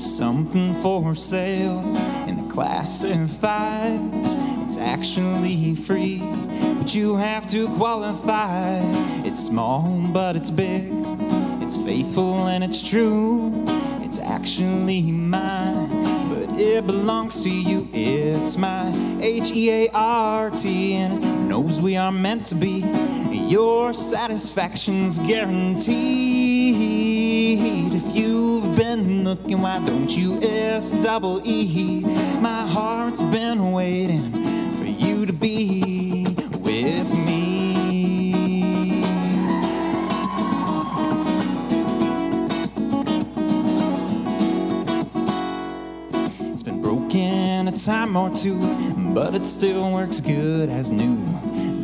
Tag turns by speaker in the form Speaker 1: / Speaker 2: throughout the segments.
Speaker 1: something for sale in the classifieds. It's actually free, but you have to qualify. It's small, but it's big. It's faithful and it's true. It's actually mine, but it belongs to you. It's my H-E-A-R-T, and it knows we are meant to be. Your satisfaction's guaranteed. If you've been looking, why don't you S-double-E? My heart's been waiting for you to be with me. It's been broken a time or two, but it still works good as new.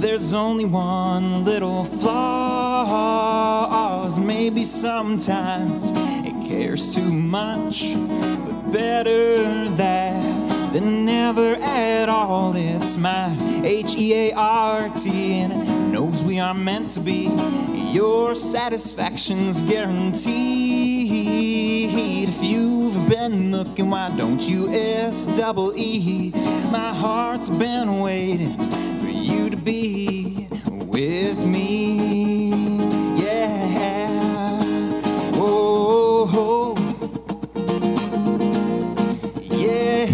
Speaker 1: There's only one little flaws. Maybe sometimes it cares too much, but better that than never at all. It's my H-E-A-R-T, and it knows we are meant to be. Your satisfaction's guaranteed. If you've been looking, why don't you S-double-E? My heart's been waiting for you to be with me. Yeah. Whoa. Yeah.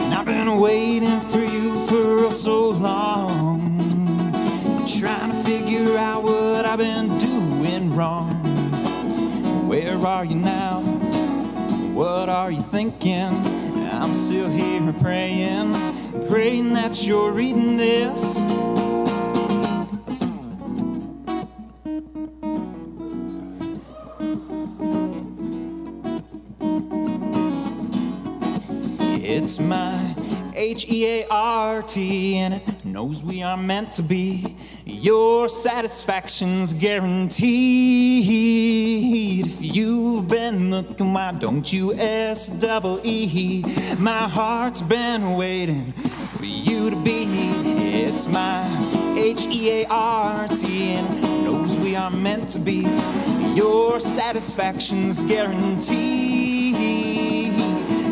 Speaker 1: And I've been waiting for you for so long, trying to figure out what I've been doing wrong. Where are you now? What are you thinking? I'm still here praying, praying that you're reading this. It's my H-E-A-R-T, and it knows we are meant to be. Your satisfaction's guaranteed. If you've been looking, why don't you S-double-E? My heart's been waiting for you to be. It's my H-E-A-R-T, and it knows we are meant to be. Your satisfaction's guaranteed.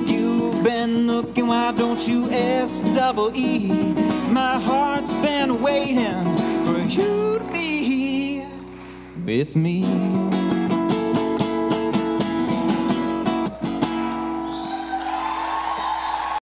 Speaker 1: If you've been looking, why don't you S-double-E? My heart's been waiting for you to be with me.